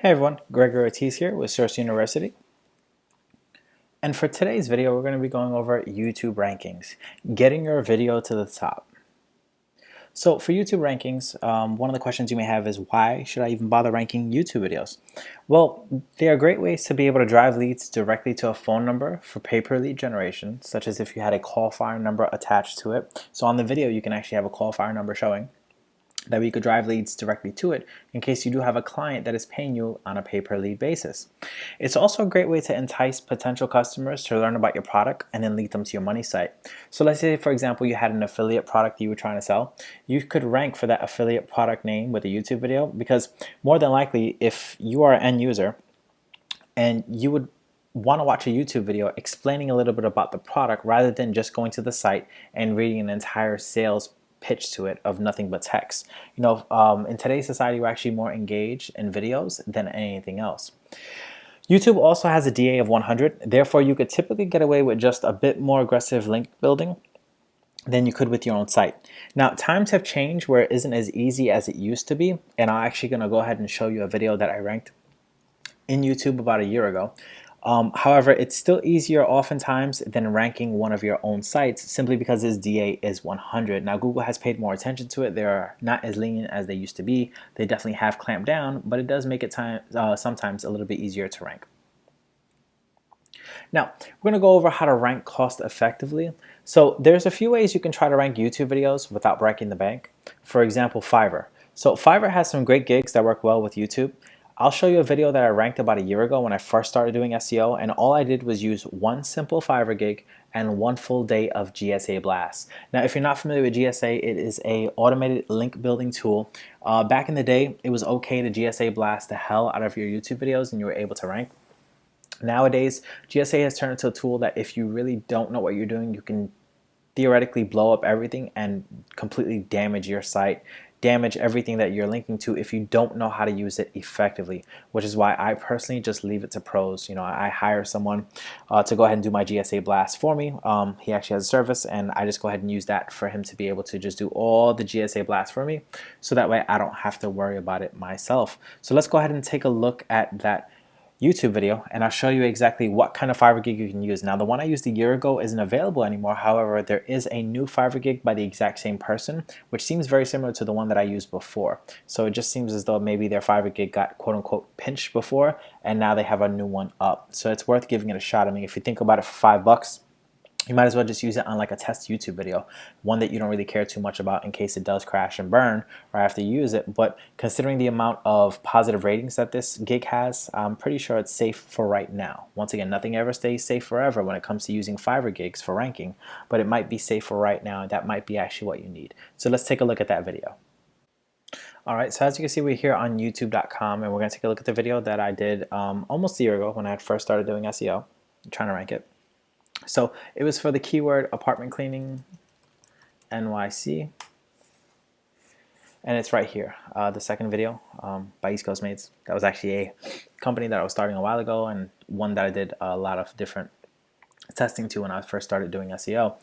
Hey everyone, Gregory Ortiz here with Source University. And for today's video, we're going to be going over YouTube rankings, getting your video to the top. So for YouTube rankings, one of the questions you may have is why should I even bother ranking YouTube videos? Well, they are great ways to be able to drive leads directly to a phone number for pay-per-lead generation, such as if you had a qualifier number attached to it. So on the video, you can actually have a qualifier number showing. That way you could drive leads directly to it in case you do have a client that is paying you on a pay-per-lead basis. It's also a great way to entice potential customers to learn about your product and then lead them to your money site. So let's say, for example, you had an affiliate product you were trying to sell. You could rank for that affiliate product name with a YouTube video because more than likely, if you are an end user and you would want to watch a YouTube video explaining a little bit about the product rather than just going to the site and reading an entire sales pitch to it of nothing but text. In today's society, we're actually more engaged in videos than anything else. YouTube also has a DA of 100, therefore you could typically get away with just a bit more aggressive link building than you could with your own site. Now, times have changed where it isn't as easy as it used to be, and I'm actually going to go ahead and show you a video that I ranked in YouTube about a year ago. However, it's still easier oftentimes than ranking one of your own sites simply because its DA is 100. Now, Google has paid more attention to it. They're not as lenient as they used to be. They definitely have clamped down, but it does make it sometimes a little bit easier to rank. Now, we're going to go over how to rank cost effectively. So there's a few ways you can try to rank YouTube videos without breaking the bank. For example, Fiverr. So Fiverr has some great gigs that work well with YouTube. I'll show you a video that I ranked about a year ago when I first started doing SEO, and all I did was use one simple Fiverr gig and one full day of GSA Blast. Now, if you're not familiar with GSA, it is a automated link building tool. Back in the day, it was okay to GSA Blast the hell out of your YouTube videos and you were able to rank. Nowadays, GSA has turned into a tool that if you really don't know what you're doing, you can theoretically blow up everything and completely damage your site, damage everything that you're linking to if you don't know how to use it effectively, which is why I personally just leave it to pros. I hire someone to go ahead and do my GSA Blast for me. He actually has a service, and I just go ahead and use that for him to be able to just do all the GSA Blast for me, so that way I don't have to worry about it myself. So let's go ahead and take a look at that YouTube video, and I'll show you exactly what kind of Fiverr gig you can use. Now, the one I used a year ago isn't available anymore. However, there is a new Fiverr gig by the exact same person, which seems very similar to the one that I used before. So it just seems as though maybe their Fiverr gig got quote unquote pinched before, and now they have a new one up. So it's worth giving it a shot. I mean, if you think about it, for $5, you might as well just use it on like a test YouTube video, one that you don't really care too much about in case it does crash and burn or after you use it. But considering the amount of positive ratings that this gig has, I'm pretty sure it's safe for right now. Once again, nothing ever stays safe forever when it comes to using Fiverr gigs for ranking, but it might be safe for right now, and that might be actually what you need. So let's take a look at that video. Alright, so as you can see, we're here on youtube.com, and we're going to take a look at the video that I did almost a year ago when I had first started doing SEO, trying to rank it. So it was for the keyword apartment cleaning NYC, and it's right here, the second video by East Coast Maids. That was actually a company that I was starting a while ago, and one that I did a lot of different testing to when I first started doing SEO.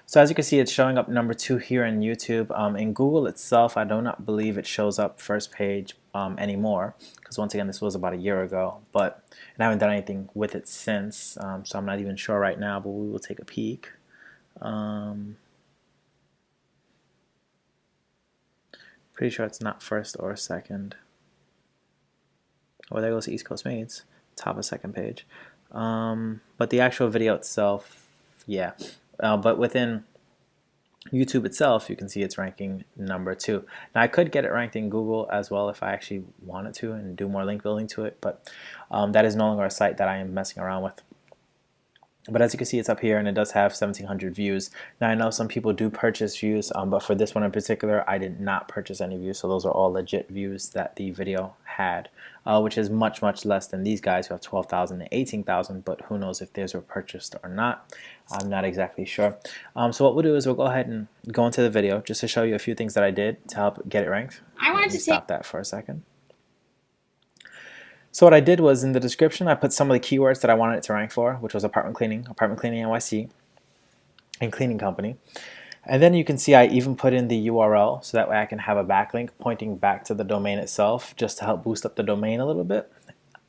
So as you can see, it's showing up number 2 here in YouTube. In Google itself, I do not believe it shows up first page anymore, because once again, this was about a year ago, and I haven't done anything with it since, so I'm not even sure right now, but we will take a peek. Pretty sure it's not first or second. Oh, there goes the East Coast Maids, top of second page. But the actual video itself, yeah. But within YouTube itself, you can see it's ranking number 2. Now, I could get it ranked in Google as well if I actually wanted to and do more link building to it, but that is no longer a site that I am messing around with. But as you can see, it's up here, and it does have 1,700 views. Now, I know some people do purchase views, but for this one in particular, I did not purchase any views, so those are all legit views that the video had, which is much, much less than these guys who have 12,000 and 18,000, but who knows if theirs were purchased or not. I'm not exactly sure. So what we'll do is we'll go ahead and go into the video just to show you a few things that I did to help get it ranked. I wanted to stop that for a second. So what I did was in the description, I put some of the keywords that I wanted it to rank for, which was apartment cleaning NYC, and cleaning company. And then you can see I even put in the URL, so that way I can have a backlink pointing back to the domain itself, just to help boost up the domain a little bit.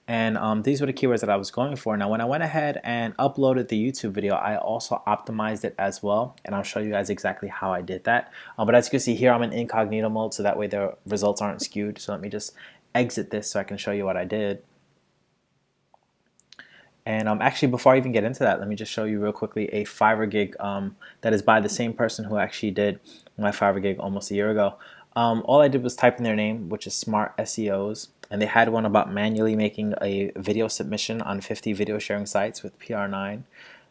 And these were the keywords that I was going for. Now, when I went ahead and uploaded the YouTube video, I also optimized it as well. And I'll show you guys exactly how I did that. But as you can see here, I'm in incognito mode, so that way the results aren't skewed. So let me just exit this so I can show you what I did. And actually, before I even get into that, let me just show you real quickly a Fiverr gig that is by the same person who actually did my Fiverr gig almost a year ago. All I did was type in their name, which is Smart SEOs, and they had one about manually making a video submission on 50 video sharing sites with PR9.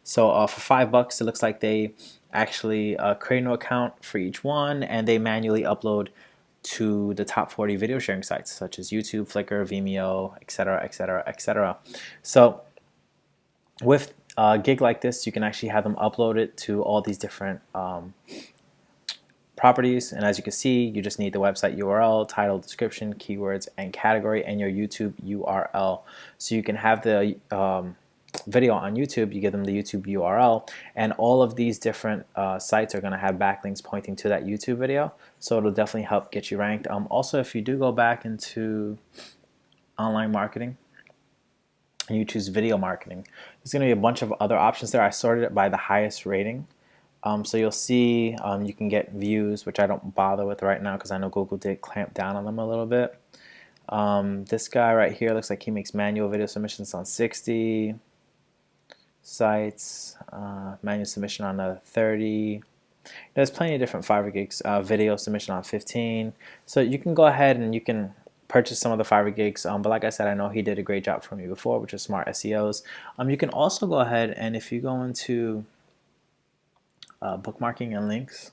So for $5, it looks like they actually create an account for each one, and they manually upload to the top 40 video sharing sites such as YouTube, Flickr, Vimeo, etc., etc., etc. So with a gig like this, you can actually have them upload it to all these different properties, and as you can see, you just need the website URL, title, description, keywords, and category, and your YouTube URL. So you can have the video on YouTube, you give them the YouTube URL, and all of these different sites are going to have backlinks pointing to that YouTube video, so it'll definitely help get you ranked. Also, if you do go back into online marketing and you choose video marketing, there's going to be a bunch of other options there. I sorted it by the highest rating. So you'll see you can get views, which I don't bother with right now because I know Google did clamp down on them a little bit. This guy right here looks like he makes manual video submissions on 60 sites, manual submission on 30. There's plenty of different Fiverr gigs, video submission on 15. So you can go ahead and you can purchase some of the Fiverr gigs, but like I said, I know he did a great job for me before, which is Smart SEOs. You can also go ahead and if you go into bookmarking and links,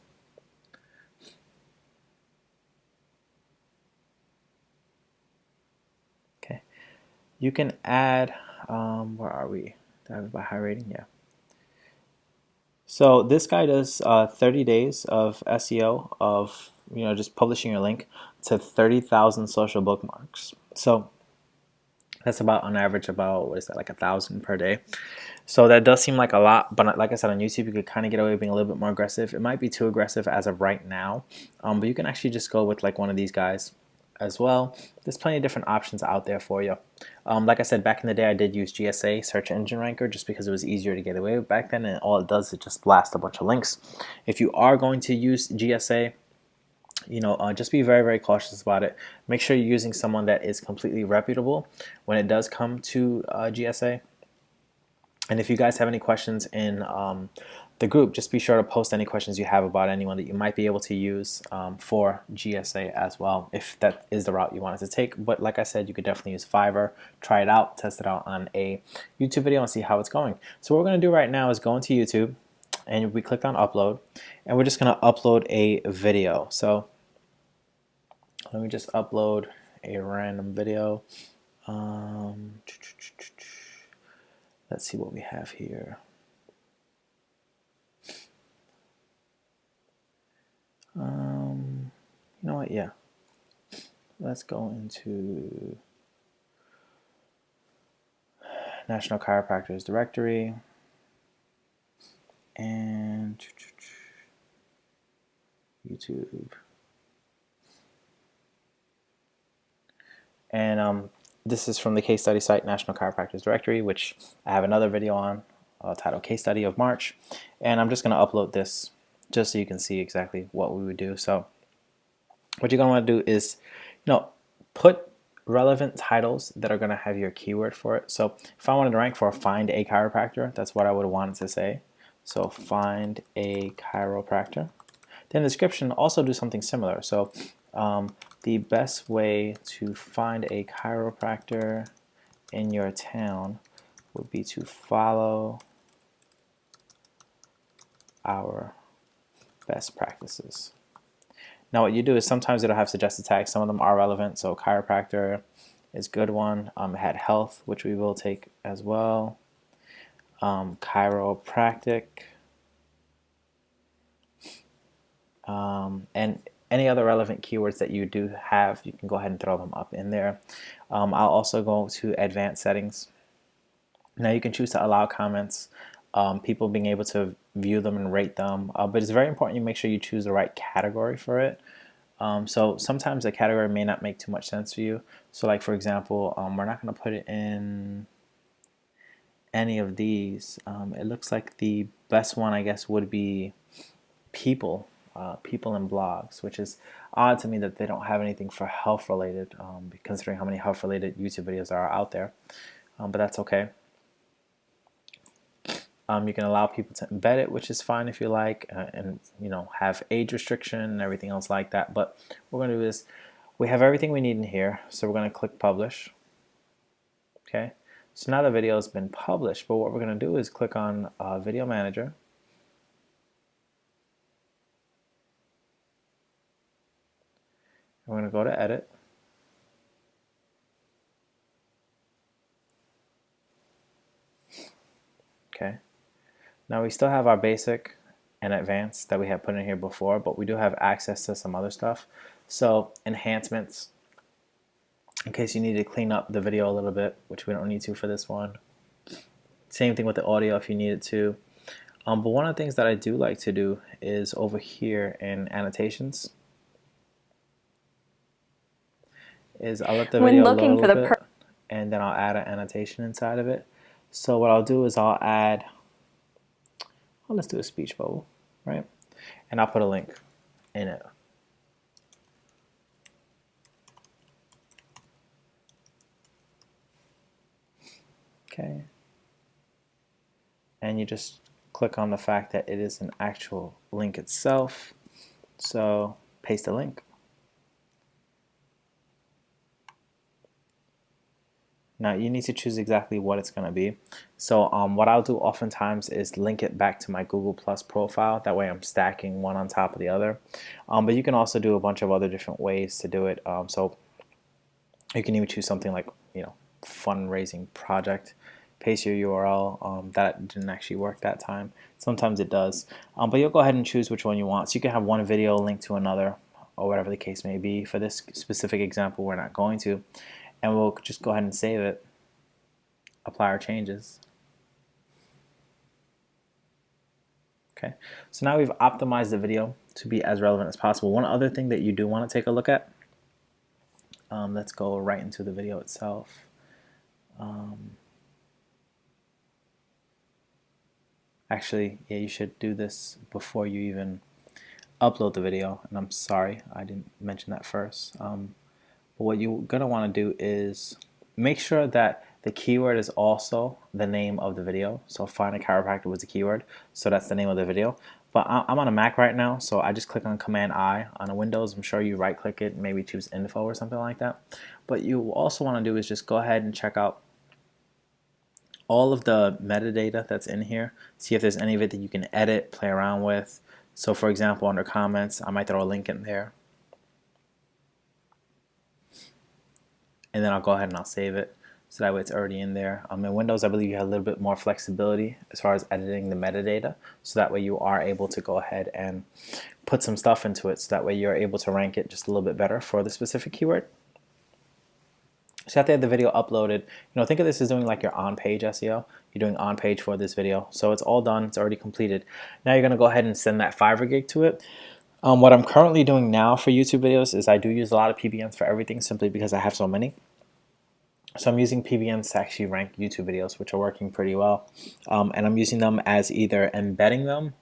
okay, you can add, where are we? By high rating, yeah. So this guy does 30 days of SEO of just publishing your link to 30,000 social bookmarks. So that's about on average about what is that, like 1,000 per day. So that does seem like a lot, but like I said, on YouTube you could kind of get away with being a little bit more aggressive. It might be too aggressive as of right now, but you can actually just go with like one of these guys as well. There's plenty of different options out there for you. Like I said, back in the day I did use GSA, Search Engine Ranker, just because it was easier to get away with back then, and all it does is just blast a bunch of links. If you are going to use GSA, just be very, very cautious about it. Make sure you're using someone that is completely reputable when it does come to GSA. And if you guys have any questions in the group, just be sure to post any questions you have about anyone that you might be able to use for GSA as well, if that is the route you wanted to take. But like I said, you could definitely use Fiverr, try it out, test it out on a YouTube video and see how it's going. So what we're going to do right now is go into YouTube, and we clicked on upload, and we're just going to upload a video. So let me just upload a random video. Let's see what we have here. You know what? Yeah. Let's go into National Chiropractors Directory and YouTube. And this is from the case study site National Chiropractors Directory, which I have another video on titled Case Study of March. And I'm just going to upload this just so you can see exactly what we would do. So what you're going to want to do is, put relevant titles that are going to have your keyword for it. So if I wanted to rank for find a chiropractor, that's what I would have wanted to say. So find a chiropractor. Then the description, also do something similar. So the best way to find a chiropractor in your town would be to follow our best practices. Now what you do is sometimes it'll have suggested tags. Some of them are relevant. So chiropractor is a good one. It had health, which we will take as well. Chiropractic. And any other relevant keywords that you do have, you can go ahead and throw them up in there. I'll also go to advanced settings. Now you can choose to allow comments, people being able to view them and rate them, but it's very important you make sure you choose the right category for it. So sometimes a category may not make too much sense for you. So like for example, we're not going to put it in any of these. It looks like the best one, I guess, would be people, people and blogs, which is odd to me that they don't have anything for health related, considering how many health related YouTube videos are out there. But that's okay. You can allow people to embed it, which is fine if you like, and have age restriction and everything else like that. But what we're going to do is we have everything we need in here, so we're going to click publish. Okay, so now the video has been published, but what we're going to do is click on Video Manager. We're going to go to Edit. Okay. Now we still have our basic and advanced that we had put in here before, but we do have access to some other stuff. So enhancements, in case you need to clean up the video a little bit, which we don't need to for this one. Same thing with the audio if you needed to. But one of the things that I do like to do is over here in annotations, is I'll let the video load a little bit, and then I'll add an annotation inside of it. So what I'll do is I'll add, well, let's do a speech bubble, right? And I'll put a link in it. Okay. And you just click on the fact that it is an actual link itself. So paste the link. Now you need to choose exactly what it's going to be. So what I'll do oftentimes is link it back to my Google Plus profile. That way I'm stacking one on top of the other. But you can also do a bunch of other different ways to do it. So you can even choose something like, fundraising project. Paste your URL. That didn't actually work that time. Sometimes it does. But you'll go ahead and choose which one you want. So you can have one video linked to another, or whatever the case may be. For this specific example, we're not going to. And we'll just go ahead and save it, apply our changes. Okay, so now we've optimized the video to be as relevant as possible. One other thing that you do want to take a look at, let's go right into the video itself. Actually, yeah, you should do this before you even upload the video, and I'm sorry I didn't mention that first. But what you're going to want to do is make sure that the keyword is also the name of the video. So find a chiropractor was the keyword, so that's the name of the video. But I'm on a Mac right now, so I just click on Command I. On a Windows, I'm sure you right click it, maybe choose info or something like that. But you also want to do is just go ahead and check out all of the metadata that's in here. See if there's any of it that you can edit, play around with. So for example, under comments, I might throw a link in there. And then I'll go ahead and I'll save it, so that way it's already in there. In Windows, I believe you have a little bit more flexibility as far as editing the metadata, so that way you are able to go ahead and put some stuff into it, so that way you're able to rank it just a little bit better for the specific keyword. So after you have the video uploaded, think of this as doing like your on-page SEO. You're doing on-page for this video. So it's all done, it's already completed. Now you're gonna go ahead and send that Fiverr gig to it. What I'm currently doing now for YouTube videos is I do use a lot of PBMs for everything, simply because I have so many. So I'm using PBMs to actually rank YouTube videos, which are working pretty well. And I'm using them as either embedding them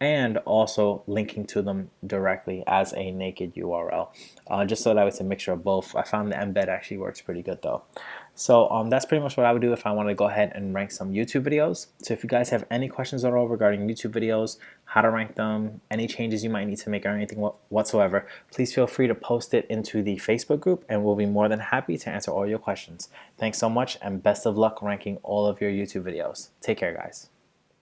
and also linking to them directly as a naked URL, just so that it's a mixture of both. I found the embed actually works pretty good though. So that's pretty much what I would do if I want to go ahead and rank some YouTube videos. So if you guys have any questions at all regarding YouTube videos, how to rank them, any changes you might need to make or anything whatsoever, please feel free to post it into the Facebook group, and we'll be more than happy to answer all your questions. Thanks so much, and best of luck ranking all of your YouTube videos. Take care, guys.